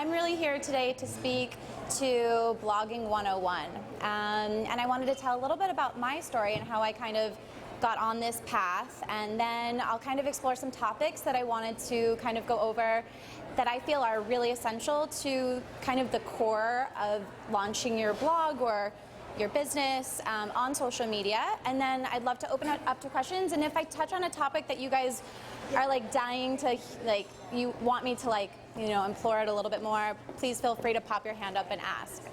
I'm really here today to speak to Blogging 101. And I wanted to tell a little bit about my story and how I kind of got on this path, and then I'll kind of explore some topics that I wanted to kind of go over that I feel are really essential to kind of the core of launching your blog or your business on social media. And then I'd love to open it up to questions, and if I touch on a topic that you guys are like dying to, like, you want me to, like, you know, implore it a little bit more, please feel free to pop your hand up and ask.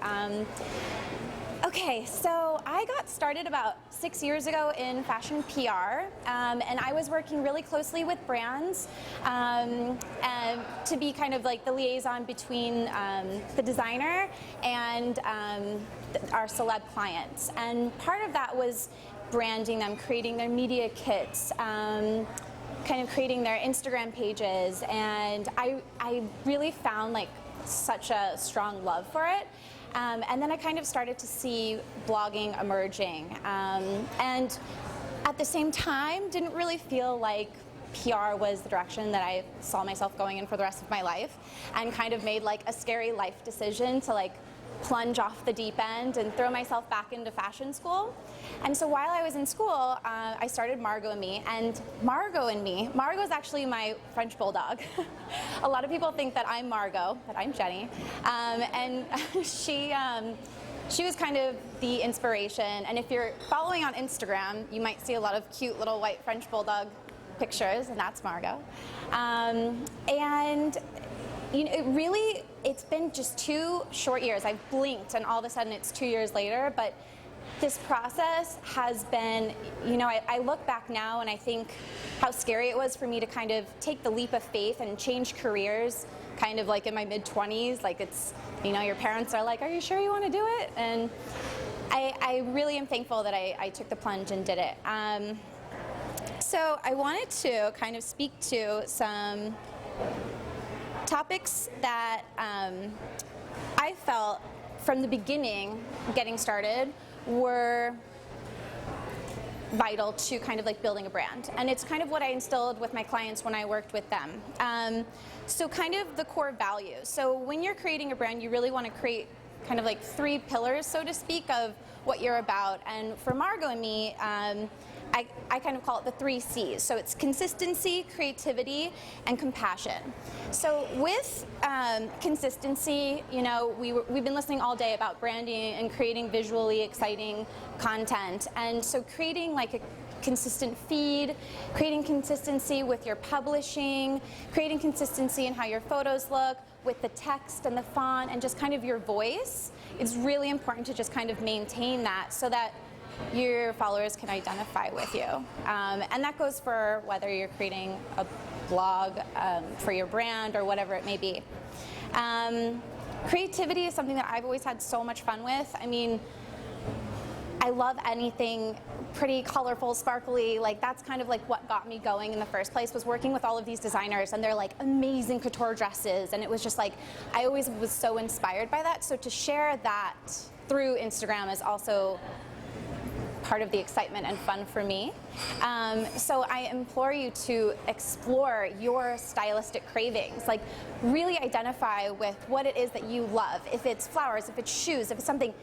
Okay, so I got started about 6 years ago in fashion PR, and I was working really closely with brands and to be kind of like the liaison between the designer and our celeb clients. And part of that was branding them, creating their media kits, kind of creating their Instagram pages, and I really found like such a strong love for it. And then I kind of started to see blogging emerging, and at the same time didn't really feel like PR was the direction that I saw myself going in for the rest of my life, and kind of made like a scary life decision to like plunge off the deep end and throw myself back into fashion school. And so while I was in school, I started Margo Me, and Margo is actually my French bulldog. A lot of people think that I'm Margo, but I'm Jenny. And she was kind of the inspiration. And if you're following on Instagram, you might see a lot of cute little white French bulldog pictures, and that's Margo. And you know, it's been just 2 short years. I've blinked and all of a sudden it's 2 years later, but this process has been, you know, I look back now and I think how scary it was for me to kind of take the leap of faith and change careers kind of like in my mid-20s. Like, it's, you know, your parents are like, are you sure you want to do it? And I really am thankful that I took the plunge and did it. So I wanted to kind of speak to some topics that I felt from the beginning, getting started, were vital to kind of like building a brand. And it's kind of what I instilled with my clients when I worked with them. So kind of the core values. So when you're creating a brand, you really want to create kind of like 3 pillars, so to speak, of what you're about. And for Margo Me, I kind of call it the 3 C's. So it's consistency, creativity, and compassion. So with consistency, you know, we've been listening all day about branding and creating visually exciting content. And so creating like a consistent feed, creating consistency with your publishing, creating consistency in how your photos look, with the text and the font and just kind of your voice. It's really important to just kind of maintain that so that your followers can identify with you. And that goes for whether you're creating a blog for your brand or whatever it may be. Creativity is something that I've always had so much fun with. I mean, I love anything pretty colorful, sparkly. Like, that's kind of like what got me going in the first place, was working with all of these designers and they're like amazing couture dresses, and it was just like, I always was so inspired by that. So to share that through Instagram is also part of the excitement and fun for me. So I implore you to explore your stylistic cravings. Like, really identify with what it is that you love. If it's flowers, if it's shoes, if it's something,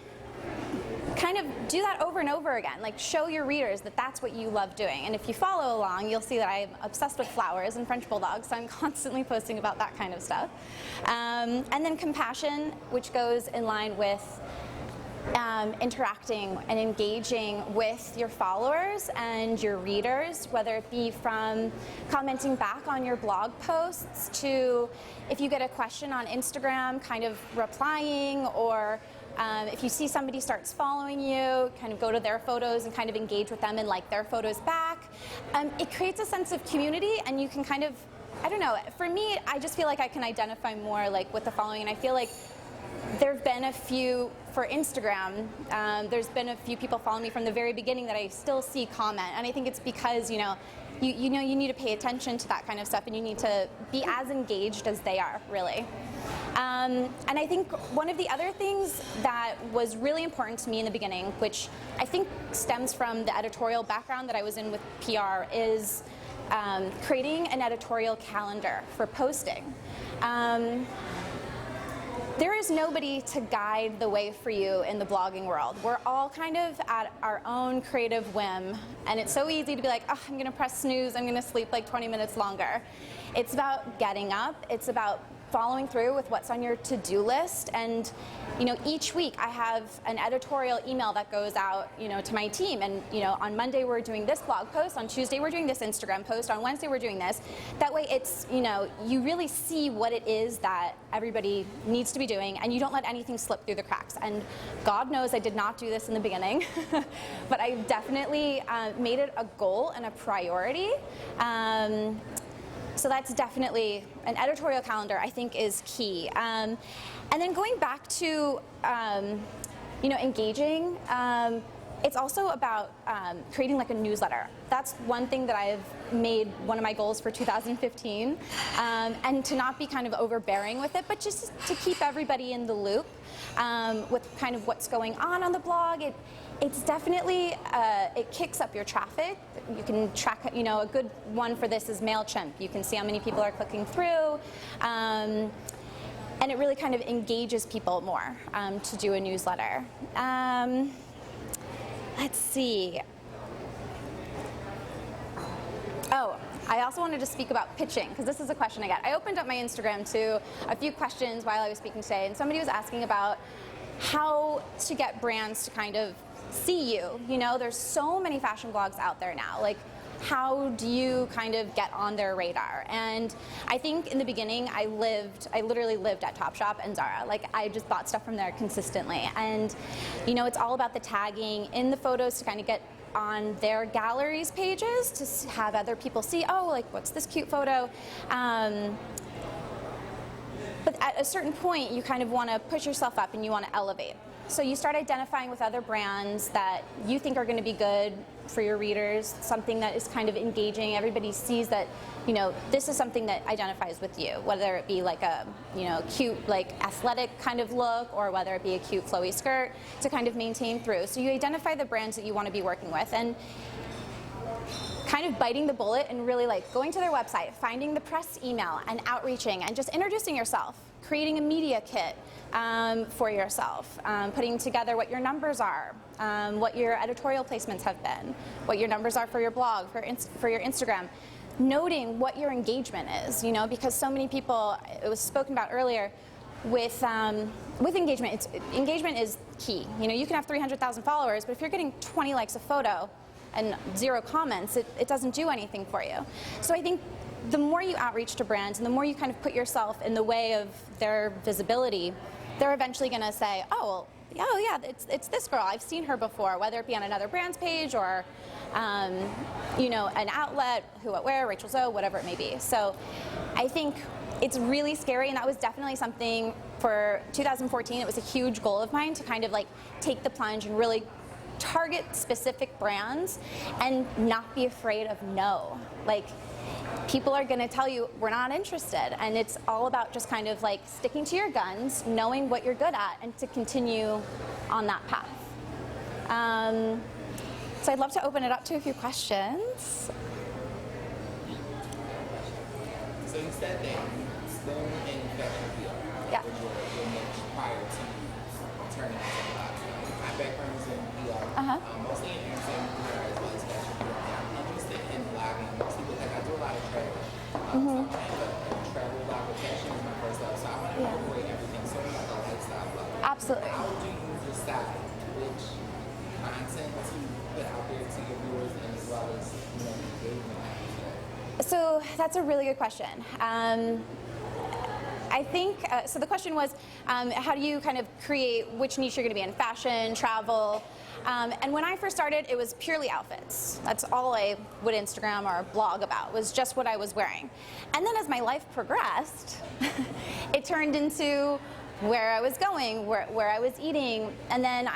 kind of do that over and over again. Like, show your readers that that's what you love doing. And if you follow along, you'll see that I'm obsessed with flowers and French bulldogs, so I'm constantly posting about that kind of stuff. And then compassion, which goes in line with interacting and engaging with your followers and your readers, whether it be from commenting back on your blog posts to, if you get a question on Instagram, kind of replying, or if you see somebody starts following you, kind of go to their photos and kind of engage with them and like their photos back. It creates a sense of community, and you can kind of, I don't know, for me, I just feel like I can identify more like with the following, and I feel like there have been a few, for Instagram, there's been a few people following me from the very beginning that I still see comment, and I think it's because, you know, you need to pay attention to that kind of stuff, and you need to be as engaged as they are, really. And I think one of the other things that was really important to me in the beginning, which I think stems from the editorial background that I was in with PR, is creating an editorial calendar for posting. There is nobody to guide the way for you in the blogging world. We're all kind of at our own creative whim, and it's so easy to be like, oh, I'm gonna press snooze, I'm gonna sleep like 20 minutes longer. It's about getting up, it's about following through with what's on your to-do list, and each week I have an editorial email that goes out to my team, and on Monday we're doing this blog post, on Tuesday we're doing this Instagram post, on Wednesday we're doing this. That way it's you really see what it is that everybody needs to be doing, and you don't let anything slip through the cracks. And God knows I did not do this in the beginning, but I definitely made it a goal and a priority. So that's definitely an editorial calendar, I think, is key. And then going back to engaging, it's also about creating like a newsletter. That's one thing that I've made one of my goals for 2015, and to not be kind of overbearing with it, but just to keep everybody in the loop with kind of what's going on the blog. It's definitely, it kicks up your traffic. You can track, a good one for this is MailChimp. You can see how many people are clicking through. And it really kind of engages people more to do a newsletter. Let's see. Oh, I also wanted to speak about pitching, because this is a question I get. I opened up my Instagram to a few questions while I was speaking today, and somebody was asking about how to get brands to kind of see you. There's so many fashion blogs out there now. Like, how do you kind of get on their radar? And I think in the beginning I literally lived at Topshop and Zara. Like, I just bought stuff from there consistently. And it's all about the tagging in the photos to kind of get on their galleries pages to have other people see, oh, like, what's this cute photo? But at a certain point, you kind of want to push yourself up and you want to elevate. So you start identifying with other brands that you think are going to be good for your readers, something that is kind of engaging. Everybody sees that, this is something that identifies with you, whether it be like a, cute, like athletic kind of look, or whether it be a cute flowy skirt to kind of maintain through. So you identify the brands that you want to be working with, and kind of biting the bullet and really like going to their website, finding the press email and outreaching and just introducing yourself, creating a media kit for yourself, putting together what your numbers are, what your editorial placements have been, what your numbers are for your blog, for your Instagram, noting what your engagement is, because so many people, it was spoken about earlier, with engagement, engagement is key. You can have 300,000 followers, but if you're getting 20 likes a photo and 0 comments, it doesn't do anything for you. So I think the more you outreach to brands and the more you kind of put yourself in the way of their visibility, they're eventually going to say, oh, well, oh yeah, it's this girl. I've seen her before, whether it be on another brand's page or an outlet, Who What Wear, Rachel Zoe, whatever it may be. So I think it's really scary, and that was definitely something for 2014. It was a huge goal of mine to kind of like take the plunge and really target specific brands and not be afraid of no. Like, people are going to tell you we're not interested, and it's all about just kind of like sticking to your guns, knowing what you're good at, and to continue on that path. So I'd love to open it up to a few questions. So you said that you still in fashion PR. Yeah. Your niche prior to turning into a blog. My background is in PR, mostly in entertainment PR as well as fashion PR. And I'm interested in blogging, mostly because I do a lot of travel. So I'm a travel blog, but fashion is my first love. So I want to incorporate everything, sort of like a lifestyle blog. Absolutely. How would you decide which content to put out there to your viewers, and as well as engagement? So that's a really good question. I think, so the question was, how do you kind of create which niche you're going to be in, fashion, travel? And when I first started, it was purely outfits. That's all I would Instagram or blog about, was just what I was wearing. And then as my life progressed, it turned into where I was going, where I was eating, and then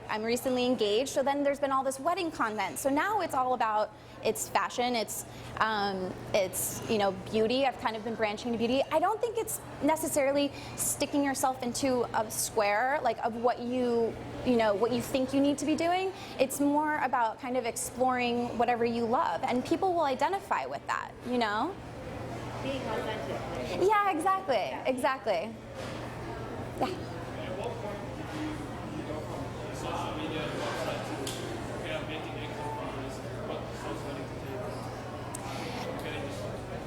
I'm recently engaged, so then there's been all this wedding content. So now it's all about, it's fashion, it's beauty. I've kind of been branching to beauty. I don't think it's necessarily sticking yourself into a square, like of what you think you need to be doing. It's more about kind of exploring whatever you love, and people will identify with that, Being authentic. Yeah, exactly. Yeah. At what point did you go from social media and website to, okay, I'm making income from this, what social media to take? I'm getting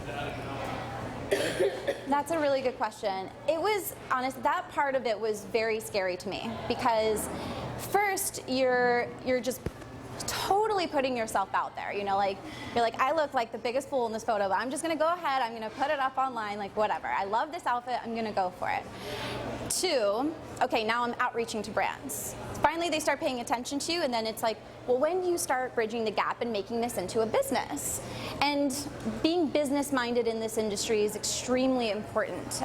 that account. That's a really good question. It was honest, that part of it was very scary to me because first you're just totally putting yourself out there. You know, like you're like, I look like the biggest fool in this photo, but I'm just gonna go ahead, I'm gonna put it up online, like whatever. I love this outfit, I'm gonna go for it. Two, okay, now I'm outreaching to brands. Finally they start paying attention to you, and then it's like, well, when do you start bridging the gap and making this into a business? And being business minded in this industry is extremely important.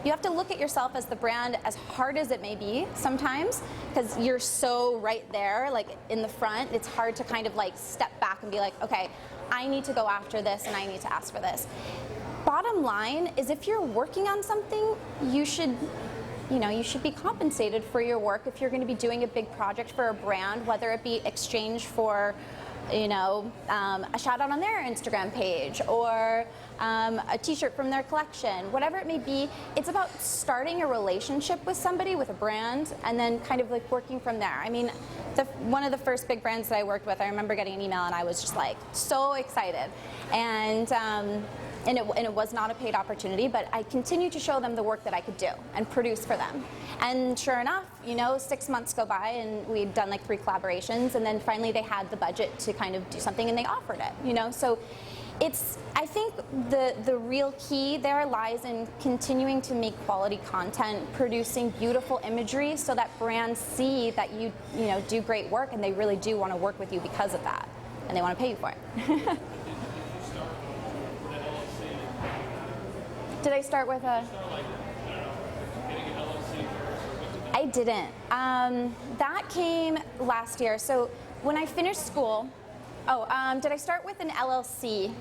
You have to look at yourself as the brand, as hard as it may be sometimes, because you're so right there, like in the front, it's hard to kind of like step back and be like, okay, I need to go after this and I need to ask for this. Bottom line is, if you're working on something, you should be compensated for your work if you're going to be doing a big project for a brand, whether it be exchange for, a shout out on their Instagram page or a t-shirt from their collection, whatever it may be. It's about starting a relationship with somebody, with a brand, and then kind of like working from there. I mean, one of the first big brands that I worked with, I remember getting an email and I was just like so excited. And it was not a paid opportunity, but I continued to show them the work that I could do and produce for them. And sure enough, 6 months go by and we'd done like 3 collaborations, and then finally they had the budget to kind of do something and they offered it, So I think the real key there lies in continuing to make quality content, producing beautiful imagery so that brands see that you do great work, and they really do want to work with you because of that, and they want to pay you for it. Did I start with a... I didn't. That came last year. So when I finished school, did I start with an LLC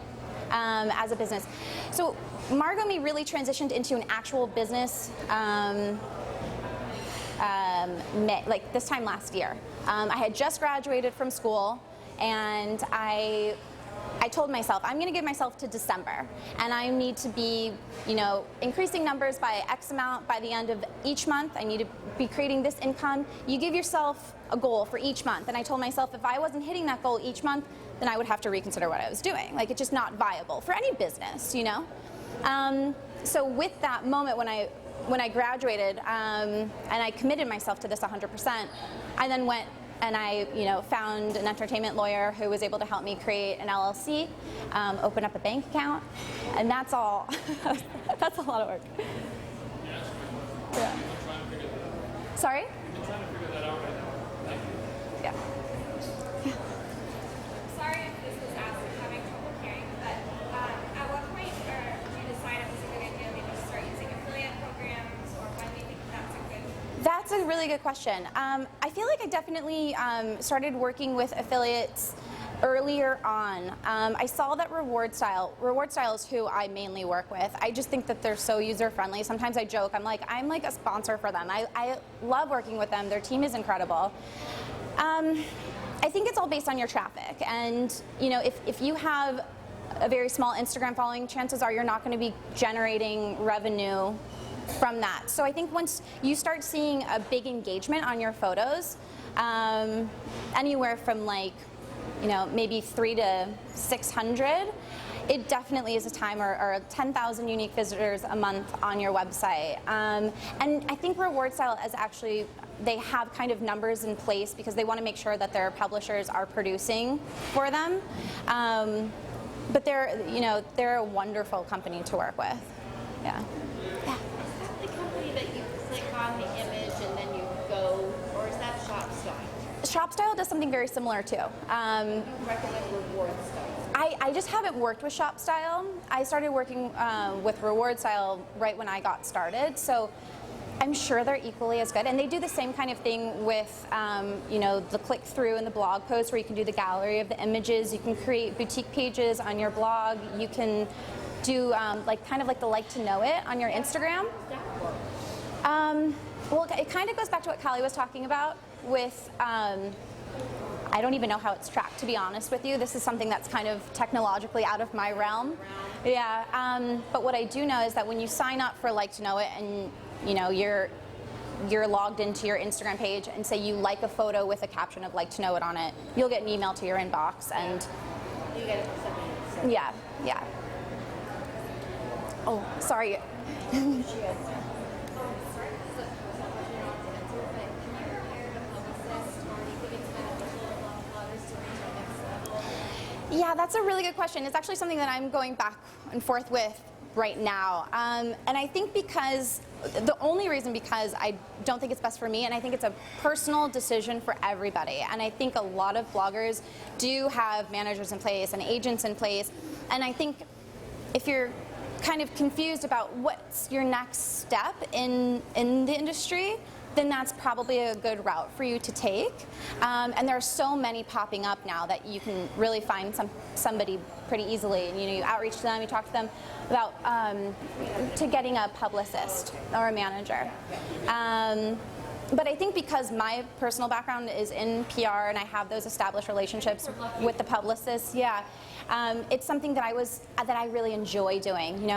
as a business? So Margo Me really transitioned into an actual business like this time last year. I had just graduated from school, and I told myself, I'm going to give myself to December, and I need to be, increasing numbers by X amount by the end of each month. I need to be creating this income. You give yourself a goal for each month, and I told myself if I wasn't hitting that goal each month, then I would have to reconsider what I was doing. Like, it's just not viable for any business, So with that moment when I graduated, and I committed myself to this 100%, I then went and I, found an entertainment lawyer who was able to help me create an LLC, open up a bank account, and that's all. That's a lot of work. Yeah. Sorry? I'm trying to figure that out right now. Thank you. Yeah. Sorry if this was asked, I'm having trouble hearing, but at what point did you decide it was a good idea maybe to start using affiliate programs, or when do you think that's a good? That's a really good question. I feel like I definitely started working with affiliates earlier on. I saw that Reward Style is who I mainly work with. I just think that they're so user-friendly. Sometimes I joke, I'm like a sponsor for them. I love working with them. Their team is incredible. I think it's all based on your traffic. And if you have a very small Instagram following, chances are you're not going to be generating revenue from that. So I think once you start seeing a big engagement on your photos, anywhere from maybe 300 to 600, it definitely is a time, or 10,000 unique visitors a month on your website. And I think Reward Style is actually, they have kind of numbers in place because they want to make sure that their publishers are producing for them. But they're a wonderful company to work with. Yeah. The company that you click on the image and then you go, or is that ShopStyle? ShopStyle does something very similar too. You recommend Reward Style? I just haven't worked with ShopStyle. I started working with Reward Style right when I got started, so I'm sure they're equally as good. And they do the same kind of thing with the click-through and the blog post, where you can do the gallery of the images. You can create boutique pages on your blog. You can do kind of like the like to know it on your Instagram. Well, it kind of goes back to what Callie was talking about with, I don't even know how it's tracked, to be honest with you. This is something that's kind of technologically out of my realm. Yeah, but what I do know is that when you sign up for like to know it, and you're you're logged into your Instagram page and say you like a photo with a caption of "like to know it" on it, you'll get an email to your inbox, and You get something. yeah. Oh, sorry. Yeah, that's a really good question. It's actually something that I'm going back and forth with right now. And I think because I don't think it's best for me, and I think it's a personal decision for everybody. And I think a lot of bloggers do have managers in place and agents in place. And I think if you're kind of confused about what's your next step in the industry, then that's probably a good route for you to take. And there are so many popping up now that you can really find somebody pretty easily. And you outreach to them, you talk to them about to getting a publicist or a manager. But I think because my personal background is in PR and I have those established relationships with the publicists, it's something that I really enjoy doing.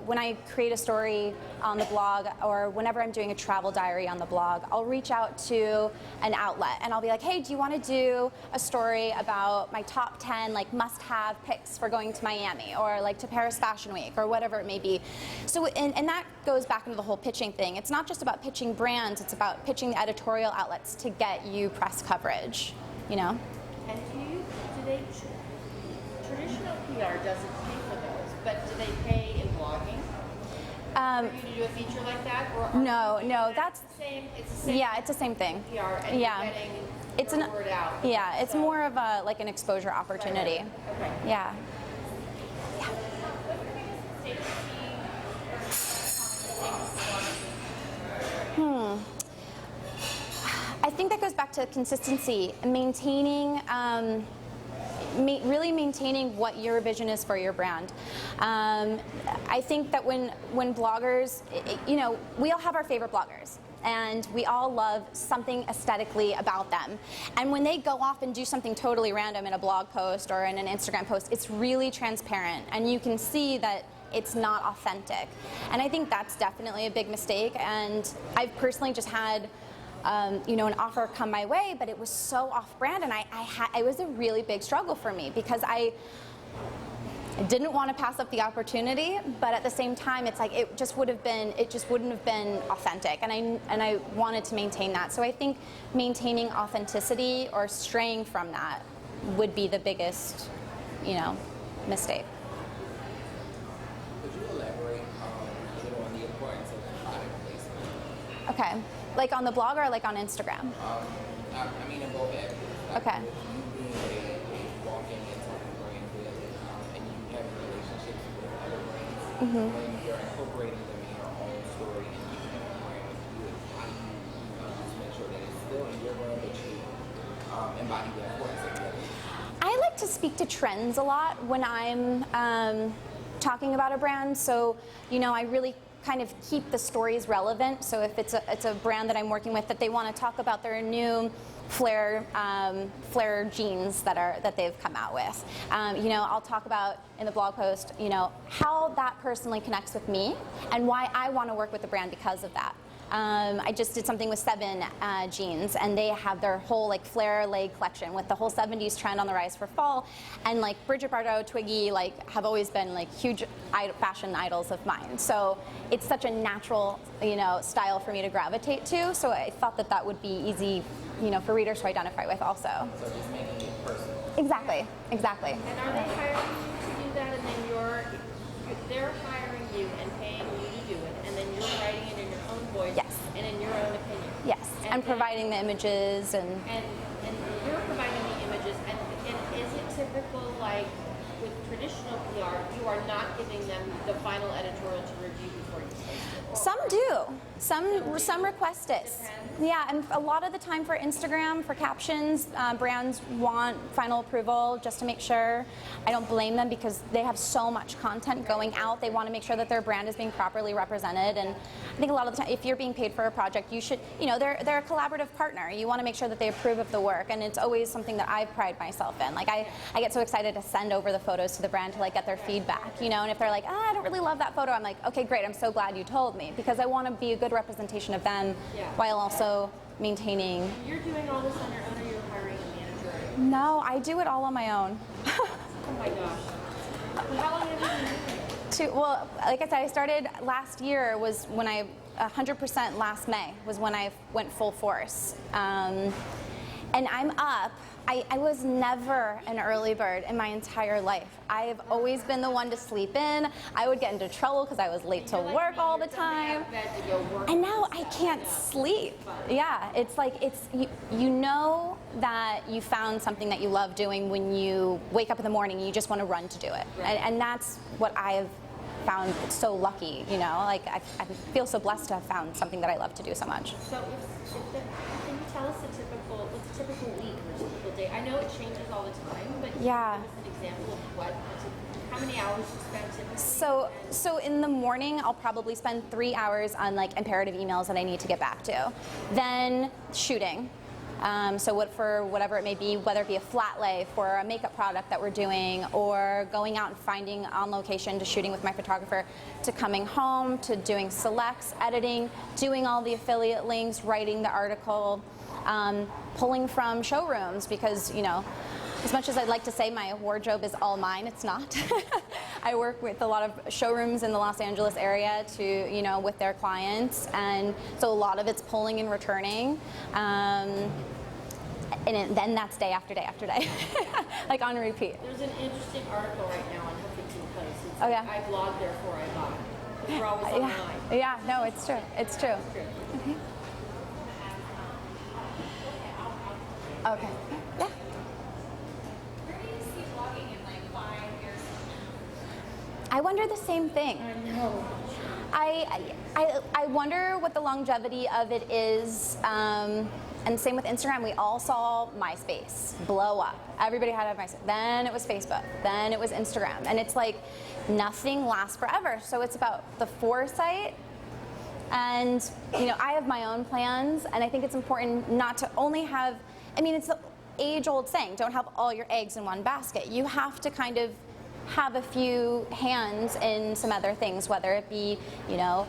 When I create a story on the blog, or whenever I'm doing a travel diary on the blog, I'll reach out to an outlet and I'll be like, hey, do you want to do a story about my top 10 must-have picks for going to Miami, or to Paris Fashion Week, or whatever it may be. So and that goes back into the whole pitching thing. It's not just about pitching brands, it's about pitching the editorial outlets to get you press coverage. And traditional PR doesn't pay for those, but do they pay in blogging for you to do a feature like that? Or No, that's the same. It's the same. Yeah, it's the same thing. PR, and you're getting your word out. Yeah, it's more of an exposure opportunity. Okay. Yeah. I think that goes back to consistency and maintaining. Really maintaining what your vision is for your brand. I think that when bloggers, we all have our favorite bloggers, and we all love something aesthetically about them. And when they go off and do something totally random in a blog post or in an Instagram post, it's really transparent, and you can see that it's not authentic. And I think that's definitely a big mistake. And I've personally just had an offer come my way, but it was so off-brand, and it was a really big struggle for me because I didn't want to pass up the opportunity, but at the same time, it's it just wouldn't have been authentic, and I wanted to maintain that. So I think maintaining authenticity or straying from that would be the biggest, mistake. Could you elaborate a little on the importance of product placement? Okay. On the blog or on Instagram? I mean, in both areas. Okay. With you being a walking and talking brand and you have relationships with other brands, when you're incorporating them in your own story and you have a brand with you, how do you just make sure that it's still in your brand, but you embody the importance of the other? I like to speak to trends a lot when I'm talking about a brand. So, I really kind of keep the stories relevant. So if it's a brand that I'm working with that they want to talk about their new flare jeans that they've come out with, I'll talk about in the blog post, how that personally connects with me and why I want to work with the brand because of that. I just did something with 7 jeans, and they have their whole flare leg collection with the whole 70s trend on the rise for fall, and Bridget Bardot, Twiggy have always been huge fashion idols of mine. So it's such a natural style for me to gravitate to. So I thought that would be easy for readers to identify with also. So just making it personal. Exactly. And are they hiring you to do that, and then they're hiring you and paying you to do it, and then you're writing it in your own voice? Yes. And in your own opinion? Yes, and providing the images and you're providing the images, and is it typical with traditional PR, you are not giving them the final editorial to review before you post it? some do. Some request it. Yeah, and a lot of the time for Instagram, for captions, brands want final approval just to make sure. I don't blame them because they have so much content going out. They want to make sure that their brand is being properly represented. And I think a lot of the time, if you're being paid for a project, you should, they're a collaborative partner. You want to make sure that they approve of the work, and it's always something that I pride myself in. I get so excited to send over the photos to the brand to get their feedback, and if they're like, I don't really love that photo, I'm like, okay, great, I'm so glad you told me, because I want to be a good representation of them Yeah. while also maintaining. You're doing all this on your own, or you're hiring a manager? No, I do it all on my own. Oh my gosh. How long have you been doing it? Well, like I said, I started last year was when 100% last May was when I went full force. And I'm up. I was never an early bird in my entire life. I've always been the one to sleep in. I would get into trouble because I was late to work all the time. And now I can't sleep. Yeah, it's like you know that you found something that you love doing when you wake up in the morning and you just want to run to do it. And that's what I've found so lucky, you know, like I feel so blessed to have found something that I love to do so much. So can you tell us what's a typical week or a typical day? I know it changes all the time, but Yeah. give us an example of how many hours you spend typically? So in the morning, I'll probably spend 3 hours on like imperative emails that I need to get back to. Then shooting. So for whatever it may be, whether it be a flat lay for a makeup product that we're doing, or going out and finding on location to shooting with my photographer, to coming home, to doing selects, editing, doing all the affiliate links, writing the article, pulling from showrooms because, you know, as much as I'd like to say my wardrobe is all mine, it's not. I work with a lot of showrooms in the Los Angeles area to, you know, with their clients, and so a lot of it's pulling and returning. Then that's day after day after day, like on repeat. There's an interesting article right now on Huffington Post. It's Oh, yeah. I blog, therefore I buy. We're always online. Yeah, no, it's true. It's true. Okay. Okay. Yeah. Where do you see blogging in like 5 years? I wonder the same thing. I know. I wonder what the longevity of it is. And same with Instagram. We all saw MySpace blow up. Everybody had a MySpace. Then it was Facebook. Then it was Instagram. And it's like nothing lasts forever. So it's about the foresight. And, you know, I have my own plans. And I think it's important not to only have, I mean, it's the age-old saying, don't have all your eggs in one basket. You have to kind of have a few hands in some other things, whether it be, you know,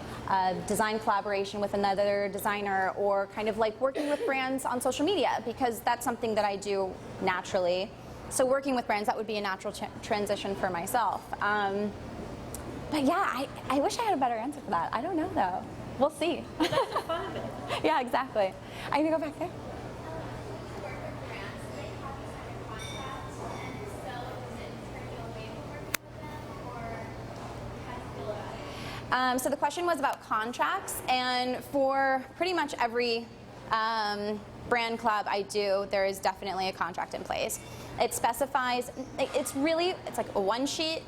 design collaboration with another designer, or kind of like working with brands on social media, because that's something that I do naturally. So working with brands, that would be a natural transition for myself. But yeah, I wish I had a better answer for that. I don't know though. We'll see. That's the fun of it. Yeah, exactly. I need to go back there. So the question was about contracts, and for pretty much every brand collab I do, there is definitely a contract in place. It specifies, it's like a one sheet.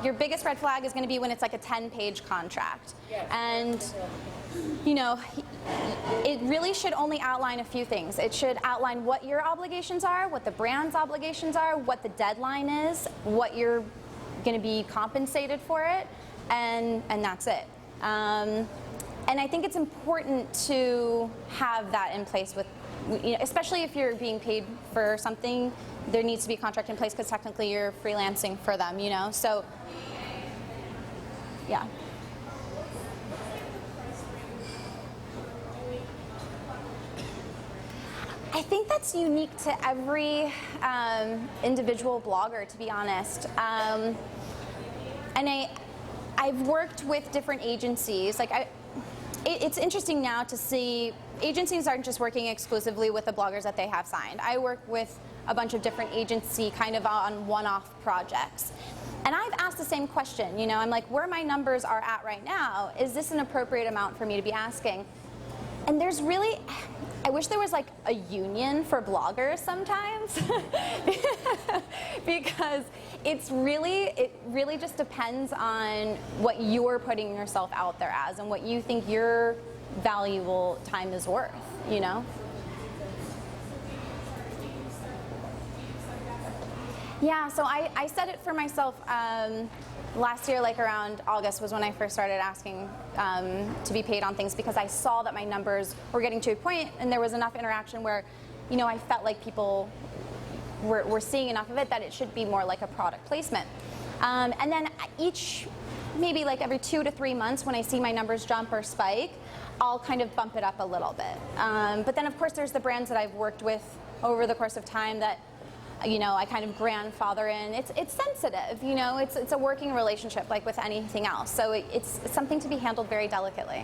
Your biggest red flag is going to be when it's like a 10-page contract. Yes. And you know, it really should only outline a few things. It should outline what your obligations are, what the brand's obligations are, what the deadline is, what you're going to be compensated for it, and that's it. And I think it's important to have that in place with, you know, especially if you're being paid for something, there needs to be a contract in place because technically you're freelancing for them, you know? So, yeah. I think that's unique to every individual blogger, to be honest. And I've worked with different agencies. Like it's interesting now to see agencies aren't just working exclusively with the bloggers that they have signed. I work with a bunch of different agency kind of on one-off projects. And I've asked the same question, you know, I'm like, where my numbers are at right now, is this an appropriate amount for me to be asking? And there's really, I wish there was like a union for bloggers sometimes, because it really just depends on what you're putting yourself out there as and what you think your valuable time is worth, you know? Yeah, so I set it for myself last year, like around August was when I first started asking to be paid on things, because I saw that my numbers were getting to a point and there was enough interaction where, you know, I felt like people were seeing enough of it that it should be more like a product placement. And then maybe like every 2 to 3 months when I see my numbers jump or spike, I'll kind of bump it up a little bit. But then of course there's the brands that I've worked with over the course of time that, you know, I kind of grandfather in. It's sensitive, you know, it's a working relationship like with anything else. So it's something to be handled very delicately.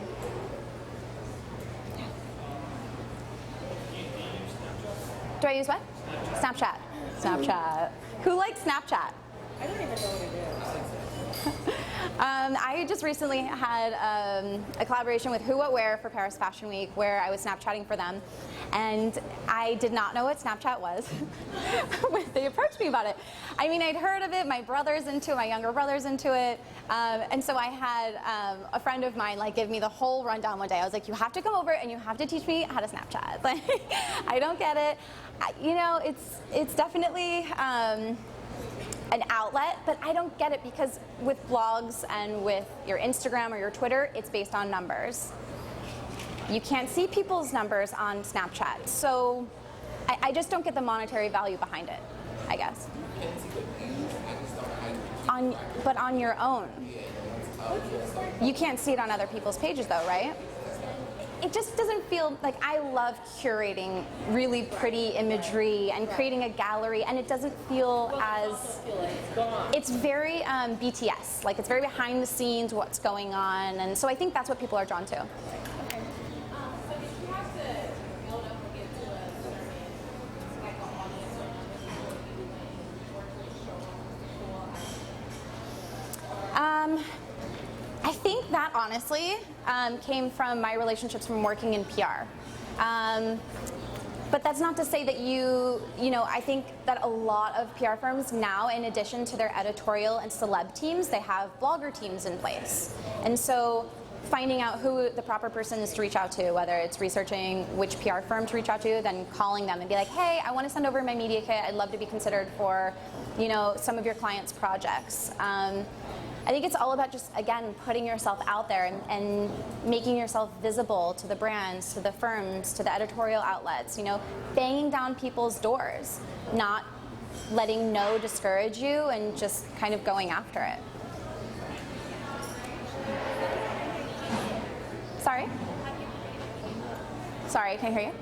Do I use what? Snapchat. Snapchat. Who likes Snapchat? I don't even know what it is. I just recently had a collaboration with Who What Wear for Paris Fashion Week where I was Snapchatting for them, and I did not know what Snapchat was when they approached me about it. I mean, I'd heard of it, my brother's into it, my younger brother's into it, and so I had a friend of mine like give me the whole rundown one day. I was like, you have to come over and you have to teach me how to Snapchat. Like, I don't get it. You know, it's definitely an outlet, but I don't get it because with blogs and with your Instagram or your Twitter, it's based on numbers. You can't see people's numbers on Snapchat, so I just don't get the monetary value behind it, I guess. But on your own. You can't see it on other people's pages though, right? It just doesn't feel like, I love curating really pretty imagery and creating a gallery, and it doesn't feel as, it's very BTS, like it's very behind the scenes what's going on, and so I think that's what people are drawn to. So did you have to build up against a certain like an audience or numbers before you work with showrooms? I think that honestly came from my relationships from working in PR. But that's not to say that you know, I think that a lot of PR firms now, in addition to their editorial and celeb teams, they have blogger teams in place. And so finding out who the proper person is to reach out to, whether it's researching which PR firm to reach out to, then calling them and be like, hey, I want to send over my media kit. I'd love to be considered for, you know, some of your clients' projects. I think it's all about just, again, putting yourself out there and making yourself visible to the brands, to the firms, to the editorial outlets, you know, banging down people's doors, not letting no discourage you and just kind of going after it. Sorry? Sorry, can I hear you?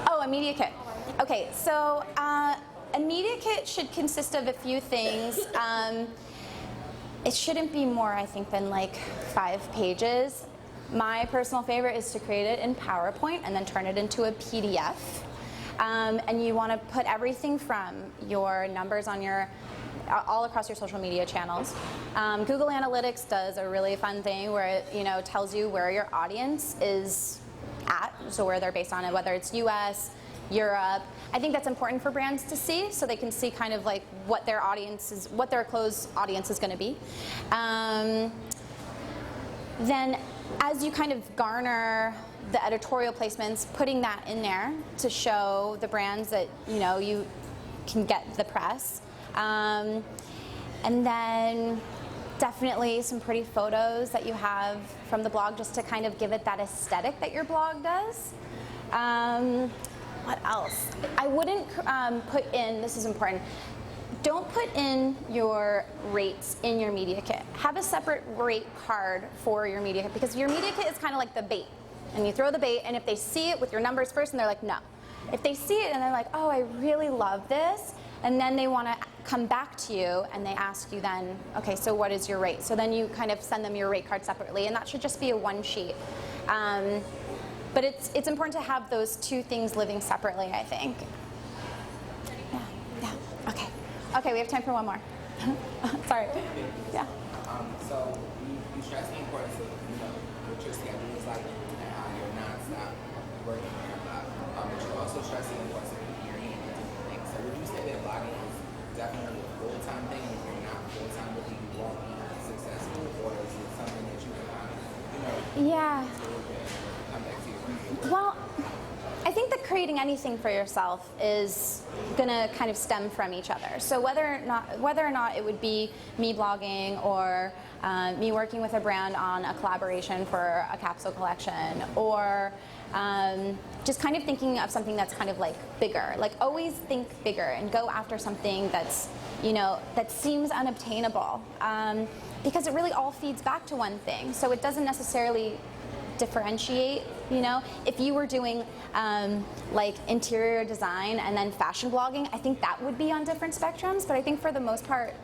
Oh, a media kit. Okay, so a media kit should consist of a few things. It shouldn't be more, I think, than like 5 pages. My personal favorite is to create it in PowerPoint and then turn it into a PDF. And you want to put everything from your numbers on your, all across your social media channels. Google Analytics does a really fun thing where it, you know, tells you where your audience is at, so where they're based on it, whether it's US, Europe. I think that's important for brands to see, so they can see kind of like what their audience is, what their closed audience is going to be. Then, as you kind of garner the editorial placements, putting that in there to show the brands that, you know, you can get the press, and then definitely some pretty photos that you have from the blog, just to kind of give it that aesthetic that your blog does. What else? I wouldn't put in, this is important, don't put in your rates in your media kit. Have a separate rate card for your media kit, because your media kit is kind of like the bait. And you throw the bait, and if they see it with your numbers first and they're like, no. If they see it and they're like, oh, I really love this, and then they want to come back to you and they ask you then, okay, so what is your rate? So then you kind of send them your rate card separately, and that should just be a one sheet. But it's important to have those two things living separately, I think. Yeah, okay. Okay, we have time for one more. Sorry. Yeah. So you stress the importance of, you know, what your schedule is like and how you're nonstop working on your blog. But you also stress the importance of your hand and different things. So would you say that blogging is definitely a full-time thing, and if you're not full-time with it, you won't be successful, or is it something that you can kind of, you know, Yeah. come back to you? Well, I think that creating anything for yourself is gonna kind of stem from each other. So whether or not it would be me blogging or me working with a brand on a collaboration for a capsule collection, or just kind of thinking of something that's kind of like bigger. Like, always think bigger and go after something that's, you know, that seems unobtainable, because it really all feeds back to one thing. So it doesn't necessarily differentiate, you know? If you were doing like interior design and then fashion blogging, I think that would be on different spectrums, but I think for the most part,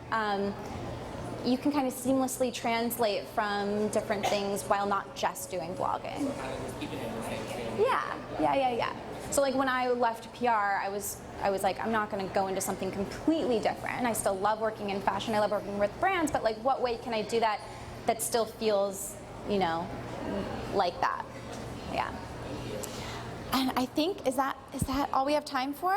you can kind of seamlessly translate from different things while not just doing blogging. So kind of just keeping it in the same thing. Yeah. So like when I left PR, I was like, I'm not going to go into something completely different. I still love working in fashion. I love working with brands, but like, what way can I do that that still feels, you know, like that? Yeah. And I think is that all we have time for?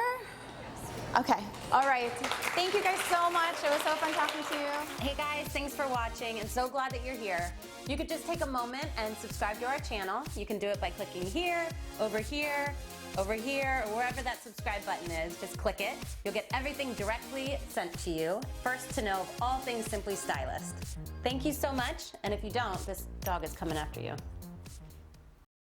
Okay. All right. Thank you guys so much. It was so fun talking to you. Hey guys, thanks for watching and so glad that you're here. You could just take a moment and subscribe to our channel. You can do it by clicking here, over here, over here, or wherever that subscribe button is. Just click it. You'll get everything directly sent to you, first to know of all things Simply Stylist. Thank you so much, and if you don't, this dog is coming after you.